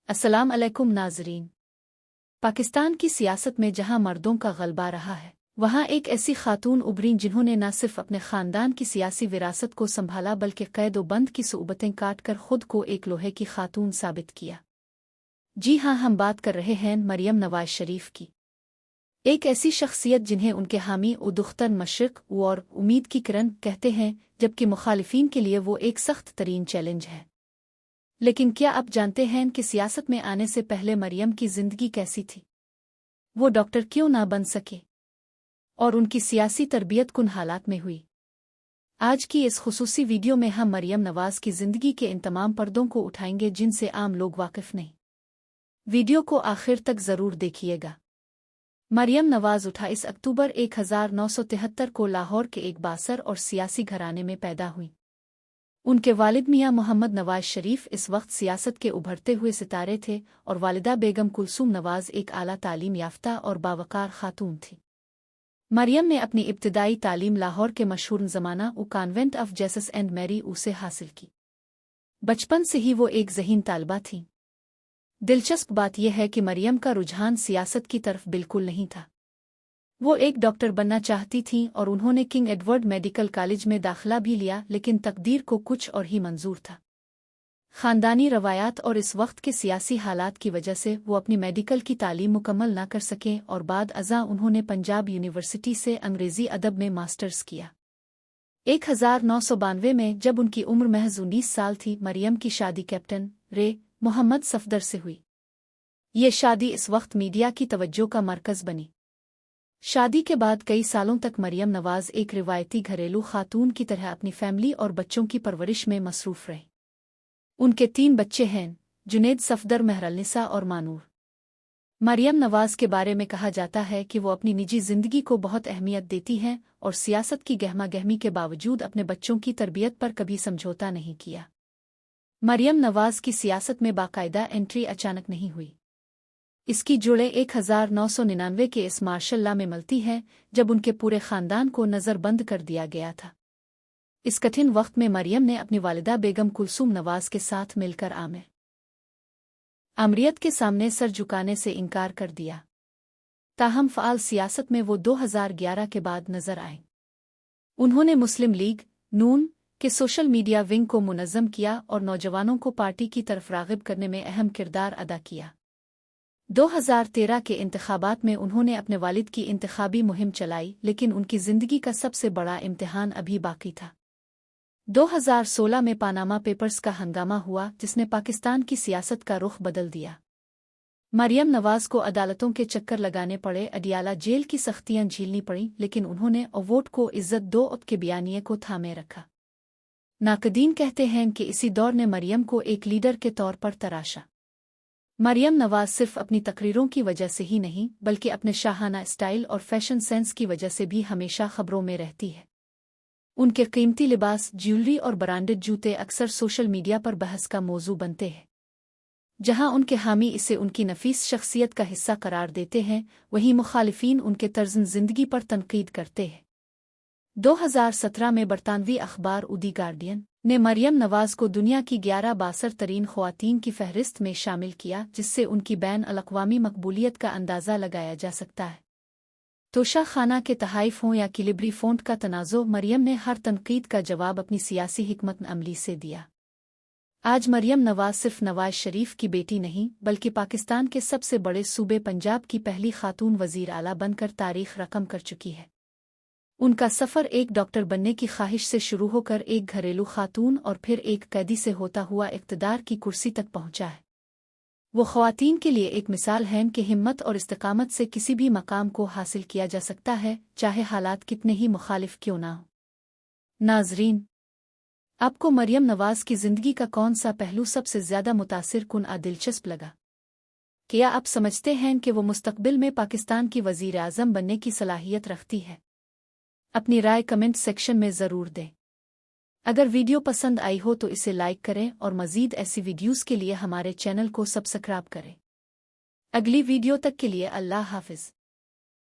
अस्सलाम अलैकुम नाज़रीन। पाकिस्तान की सियासत में जहां मर्दों का गलबा रहा है, वहां एक ऐसी खातून उभरी जिन्होंने न सिर्फ अपने खानदान की सियासी विरासत को संभाला बल्कि कैद व बंद की सोबतें काटकर खुद को एक लोहे की खातून साबित किया। जी हाँ, हम बात कर रहे हैं मरियम नवाज शरीफ की। एक ऐसी शख्सियत जिन्हें उनके हामी व दुख्तर मशरिक और उम्मीद की किरण कहते हैं, जबकि मुखालिफिन के लिए वो एक सख्त तरीन चैलेंज है। लेकिन क्या आप जानते हैं कि सियासत में आने से पहले मरियम की जिंदगी कैसी थी? वो डॉक्टर क्यों ना बन सके और उनकी सियासी तरबियत किन हालात में हुई? आज की इस खुसूसी वीडियो में हम मरियम नवाज की जिंदगी के इन तमाम पर्दों को उठाएंगे जिनसे आम लोग वाकिफ नहीं। वीडियो को आखिर तक जरूर देखिएगा। मरियम नवाज 28 अक्टूबर 1973 को लाहौर के एक बासर और सियासी घराने में पैदा हुई। उनके वालिद मियां मोहम्मद नवाज शरीफ इस वक्त सियासत के उभरते हुए सितारे थे और वालिदा बेगम कुलसूम नवाज एक आला तालीम याफ्ता और बावकार खातून थी। मरियम ने अपनी इब्तिदाई तालीम लाहौर के मशहूर ज़माना उ convent of Jesus and Mary उ से हासिल की। बचपन से ही वो एक ज़हीन तालबा थीं। दिलचस्प बात यह है कि मरियम का रुझान सियासत की तरफ बिल्कुल नहीं था। वो एक डॉक्टर बनना चाहती थीं और उन्होंने किंग एडवर्ड मेडिकल कॉलेज में दाखिला भी लिया, लेकिन तकदीर को कुछ और ही मंजूर था। खानदानी रवायात और इस वक्त के सियासी हालात की वजह से वो अपनी मेडिकल की तालीम मुकम्मल ना कर सकें और बाद अज़ां उन्होंने पंजाब यूनिवर्सिटी से अंग्रेज़ी अदब में मास्टर्स किया। 1992 में जब उनकी उम्र महज 19 साल थी, मरियम की शादी कैप्टन रे मोहम्मद सफदर से हुई। ये शादी इस वक्त मीडिया की तवज्जो का मरकज़ बनी। शादी के बाद कई सालों तक मरियम नवाज एक रिवायती घरेलू खातून की तरह अपनी फैमिली और बच्चों की परवरिश में मसरूफ़ रहे। उनके 3 बच्चे हैं, जुनैद, सफदर, महरनिसा और मानूर। मरियम नवाज के बारे में कहा जाता है कि वो अपनी निजी ज़िंदगी को बहुत अहमियत देती हैं और सियासत की गहमा गहमी के बावजूद अपने बच्चों की तरबियत पर कभी समझौता नहीं किया। मरियम नवाज की सियासत में बाकायदा एंट्री अचानक नहीं हुई। इसकी जुड़े 1999 के इस मार्शल लॉ में मिलती हैं, जब उनके पूरे खानदान को नज़रबंद कर दिया गया था। इस कठिन वक्त में मरियम ने अपनी वालिदा बेगम कुलसूम नवाज के साथ मिलकर आमरीत के सामने सर झुकाने से इनकार कर दिया। ताहम फ़आल सियासत में वो 2011 के बाद नजर आए। उन्होंने मुस्लिम लीग नून के सोशल मीडिया विंग को मुनज़्ज़म किया और नौजवानों को पार्टी की तरफ राग़िब करने में अहम किरदार अदा किया। 2013 के इंतखाबात में उन्होंने अपने वालिद की इंतखाबी मुहिम चलाई, लेकिन उनकी ज़िंदगी का सबसे बड़ा इम्तिहान अभी बाकी था। 2016 में पानामा पेपर्स का हंगामा हुआ, जिसने पाकिस्तान की सियासत का रुख बदल दिया। मरियम नवाज को अदालतों के चक्कर लगाने पड़े, अडियाला जेल की सख्तियां झेलनी पड़ीं, लेकिन उन्होंने वोट को इज्जत दो के बयानिए को थामे रखा। नाकदीन कहते हैं कि इसी दौर ने मरियम को एक लीडर के तौर पर तराशा। मरियम नवाज सिर्फ अपनी तकरीरों की वजह से ही नहीं, बल्कि अपने शाहाना स्टाइल और फैशन सेंस की वजह से भी हमेशा खबरों में रहती है। उनके कीमती लिबास, ज्वेलरी और ब्रांडेड जूते अक्सर सोशल मीडिया पर बहस का मौजू बनते हैं। जहां उनके हामी इसे उनकी नफीस शख्सियत का हिस्सा करार देते हैं, वहीं मुखालिफिन उनके तर्ज़ ज़िंदगी पर तनकीद करते हैं। 2017 में बरतानवी अखबार दी गार्डियन ने मरियम नवाज को दुनिया की 11 बासर तरीन ख्वातीन की फहरिस्त में शामिल किया, जिससे उनकी बैन अल-अक़वामी मकबूलियत का अंदाज़ा लगाया जा सकता है। तोशा खाना के तहाइफ हों या किलिब्री फ़ॉन्ट का तनाज़ो, मरियम ने हर तनकीद का जवाब अपनी सियासी हिकमत अमली से दिया। आज मरियम नवाज सिर्फ नवाज शरीफ की बेटी नहीं, बल्कि पाकिस्तान के सबसे बड़े सूबे पंजाब की पहली खातून वज़ीर आला बनकर तारीख़ रकम कर चुकी है। उनका सफ़र एक डॉक्टर बनने की ख्वाहिश से शुरू होकर एक घरेलू खातून और फिर एक कैदी से होता हुआ इक़्तिदार की कुर्सी तक पहुंचा है। वो ख़वातीन के लिए एक मिसाल हैं कि हिम्मत और इस्तिक़ामत से किसी भी मकाम को हासिल किया जा सकता है, चाहे हालात कितने ही मुखालिफ क्यों ना हो। नाज़रीन, आपको मरियम नवाज की ज़िंदगी का कौन सा पहलू सबसे ज़्यादा मुतासिर कुन दिलचस्प लगा? क्या आप समझते हैं कि वो मुस्तक़बिल में पाकिस्तान की वज़ीर आज़म बनने की सलाहियत रखती है? अपनी राय कमेंट सेक्शन में ज़रूर दें। अगर वीडियो पसंद आई हो तो इसे लाइक करें और मज़ीद ऐसी वीडियोज़ के लिए हमारे चैनल को सब्सक्राइब करें। अगली वीडियो तक के लिए अल्लाह हाफ़िज़।